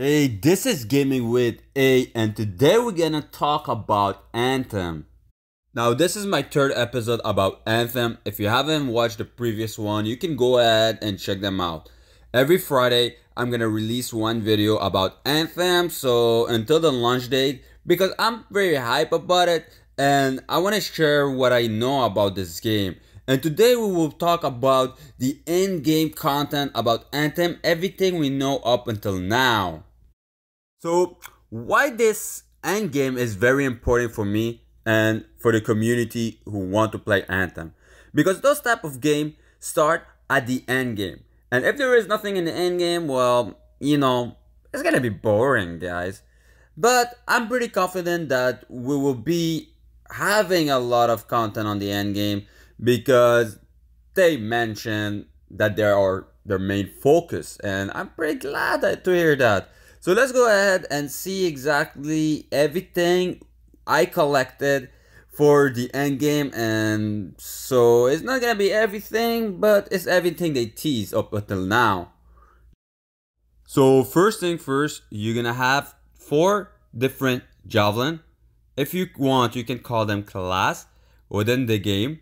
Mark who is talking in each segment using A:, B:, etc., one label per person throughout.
A: Hey, this is Gaming with A, and today we're gonna talk about Anthem. Now, this is my third episode about Anthem. If you haven't watched the previous one, you can go ahead and check them out. Every Friday, I'm gonna release one video about Anthem, so until the launch date, because I'm very hype about it, and I wanna share what I know about this game. And today we will talk about the in-game content about Anthem, everything we know up until now. So why this end game is very important for me and for the community who want to play Anthem. Because those type of game start at the end game. And if there is nothing in the end game, well, it's gonna be boring, guys. But I'm pretty confident that we will be having a lot of content on the end game because they mentioned that they are their main focus, and I'm pretty glad to hear that. So let's go ahead and see exactly everything I collected for the end game, and so it's not gonna be everything, but it's everything they teased up until now. So first thing first, you're gonna have 4 different javelin. If you want, you can call them class within the game.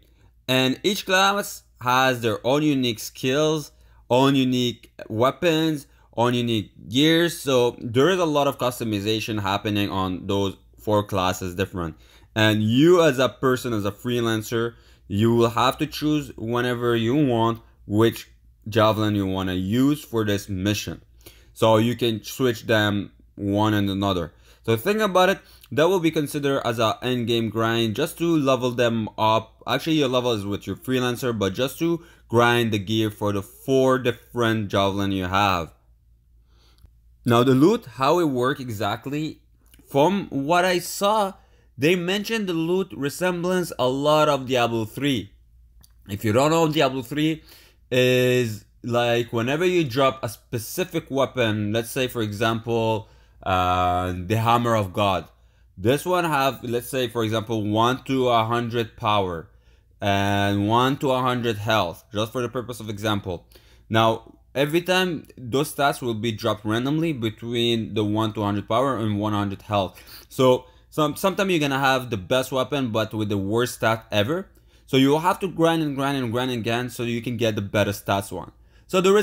A: And each class has their own unique skills, own unique weapons, own unique gears. So there is a lot of customization happening on those 4 classes different. And you as a person, as a freelancer, you will have to choose whenever you want which javelin you want to use for this mission. So you can switch them one and another. So think about it, that will be considered as an end game grind just to level them up. Actually, your level is with your freelancer, but just to grind the gear for the 4 different javelin you have. Now the loot, how it works exactly, from what I saw, they mentioned the loot resemblance a lot of Diablo 3. If you don't know, Diablo 3 is like whenever you drop a specific weapon, let's say for example, the Hammer of God. This one have, let's say for example, 1 to 100 power and 1 to 100 health, just for the purpose of example. Now, every time those stats will be dropped randomly between the 1 to 100 power and 100 health. So sometimes you're gonna have the best weapon but with the worst stat ever. So you will have to grind and grind and grind again so you can get the better stats one. So there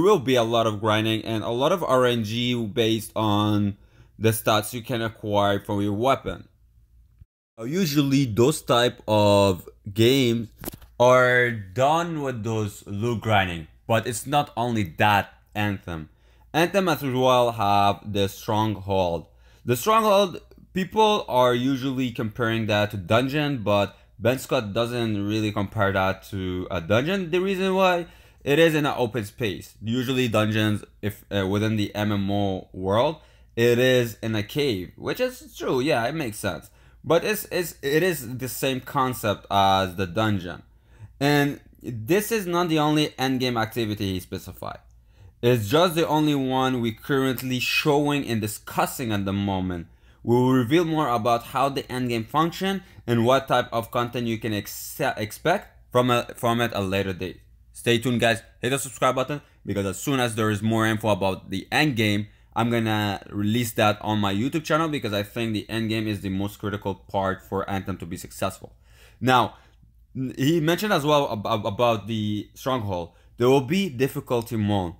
A: will be a lot of grinding and a lot of RNG based on the stats you can acquire from your weapon. Usually those type of games are done with those loot grinding, but it's not only that. Anthem as well have the stronghold. The stronghold, people are usually comparing that to dungeon, but Ben Scott doesn't really compare that to a dungeon. The reason why, it is in an open space. Usually dungeons, if within the MMO world, it is in a cave, which is true. Yeah, it makes sense. But it is the same concept as the dungeon. And this is not the only endgame activity he specified. It's just the only one we currently showing and discussing at the moment. We will reveal more about how the endgame function and what type of content you can expect from it at a later date. Stay tuned, guys. Hit the subscribe button because as soon as there is more info about the end game, I'm gonna release that on my YouTube channel because I think the end game is the most critical part for Anthem to be successful. Now, he mentioned as well about the stronghold. There will be difficulty mode.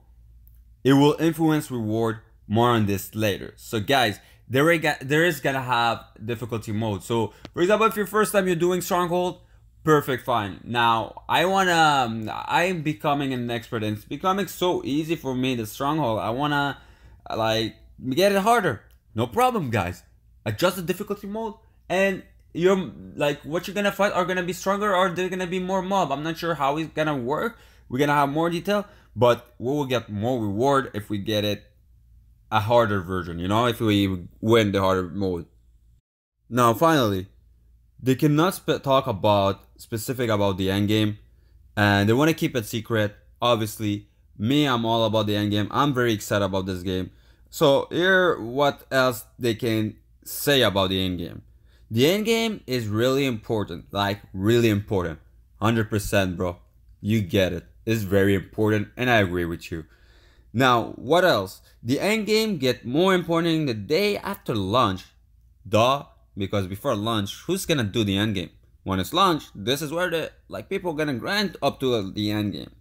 A: It will influence reward. More on this later. So guys, there is gonna have difficulty mode. So for example, if your first time you're doing stronghold, perfect, fine. Now I'm becoming an expert and it's becoming so easy for me, the stronghold. I wanna like get it harder. No problem, guys. Adjust the difficulty mode and you're like, what you're gonna fight are gonna be stronger or they're gonna be more mob. I'm not sure how it's gonna work. We're gonna have more detail, but we will get more reward if we get it a harder version, if we win the harder mode. Now finally, they cannot talk about specific about the end game, and they want to keep it secret. Obviously, me, I'm all about the end game. I'm very excited about this game. So here, what else they can say about the end game? The end game is really important, like really important, 100%, bro. You get it. It's very important, and I agree with you. Now, what else? The end game get more important the day after launch. Duh, because before launch, who's gonna do the end game? When it's launched, this is where the people gonna grind up to the end game.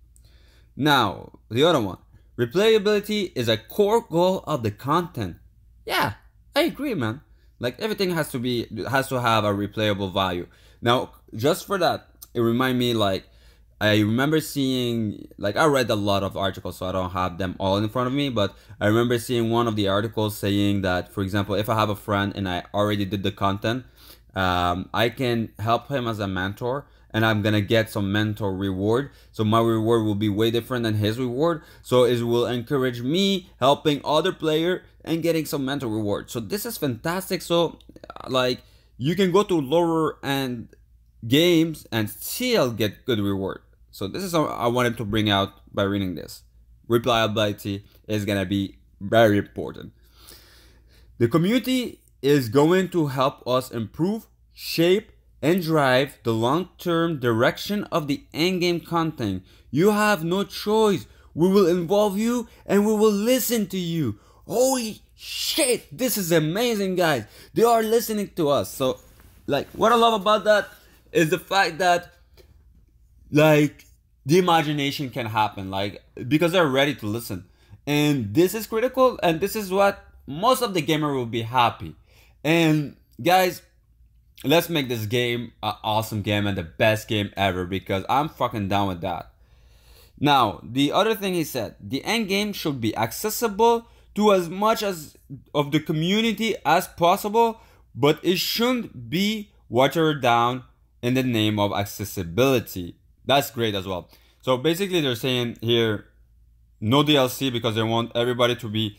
A: Now, the other one, replayability is a core goal of the content. Yeah, I agree, man. Like everything has to have a replayable value. Now, just for that, it remind me I remember seeing, I read a lot of articles, so I don't have them all in front of me, but I remember seeing one of the articles saying that, for example, if I have a friend and I already did the content, I can help him as a mentor and I'm gonna get some mentor reward. So my reward will be way different than his reward. So it will encourage me helping other player and getting some mentor reward. So this is fantastic. So you can go to lower end games and still get good reward. So this is what I wanted to bring out by reading this. Replayability is gonna be very important. The community is going to help us improve, shape, and drive the long-term direction of the endgame content. You have no choice. We will involve you and we will listen to you. Holy shit, this is amazing, guys. They are listening to us. So what I love about that is the fact that the imagination can happen, because they're ready to listen. And this is critical, and this is what most of the gamer will be happy. And guys, let's make this game an awesome game and the best game ever, because I'm fucking down with that. Now, the other thing he said, the end game should be accessible to as much as of the community as possible, but it shouldn't be watered down in the name of accessibility. That's great as well. So basically they're saying here, no DLC, because they want everybody to be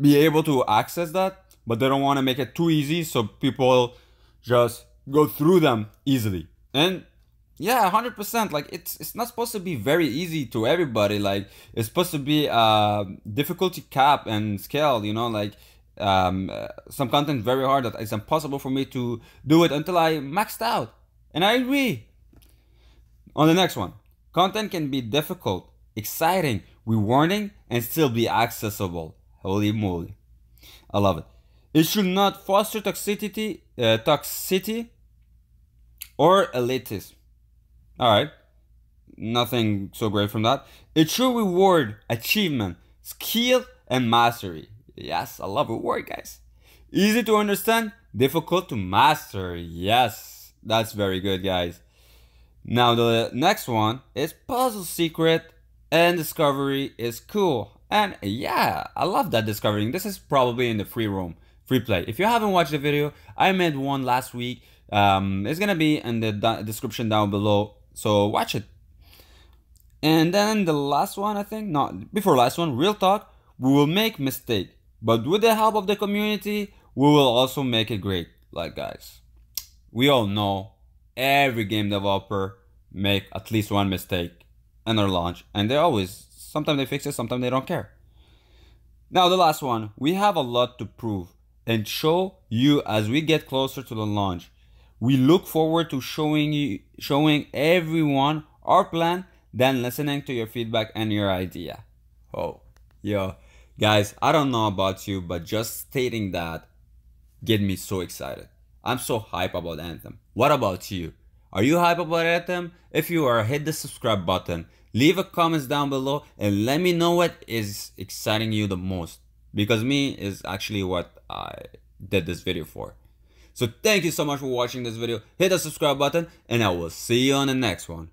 A: able to access that, but they don't want to make it too easy so people just go through them easily. And yeah, 100%. It's not supposed to be very easy to everybody. It's supposed to be difficulty cap and scale, some content very hard that it's impossible for me to do it until I maxed out. And I agree. On the next one, content can be difficult, exciting, rewarding, and still be accessible. Holy moly. I love it. It should not foster toxicity or elitism. Alright, nothing so great from that. It should reward achievement, skill, and mastery. Yes, I love reward, guys. Easy to understand, difficult to master. Yes, that's very good, guys. Now the next one is puzzle secret and discovery is cool. And yeah, I love that discovering. This is probably in the free play. If you haven't watched the video, I made one last week. It's gonna be in the description down below, so watch it. And then the last one, before last one, real talk, we will make mistake, but with the help of the community, we will also make it great. Guys, we all know every game developer make at least one mistake in their launch, and sometimes they fix it, sometimes they don't care. Now the last one, we have a lot to prove and show you as we get closer to the launch. We look forward to showing everyone our plan, then listening to your feedback and your idea. Oh, yo, guys, I don't know about you, but just stating that get me so excited. I'm so hype about Anthem. What about you? Are you hype about Anthem? If you are, hit the subscribe button. Leave a comments down below and let me know what is exciting you the most. Because me is actually what I did this video for. So thank you so much for watching this video. Hit the subscribe button and I will see you on the next one.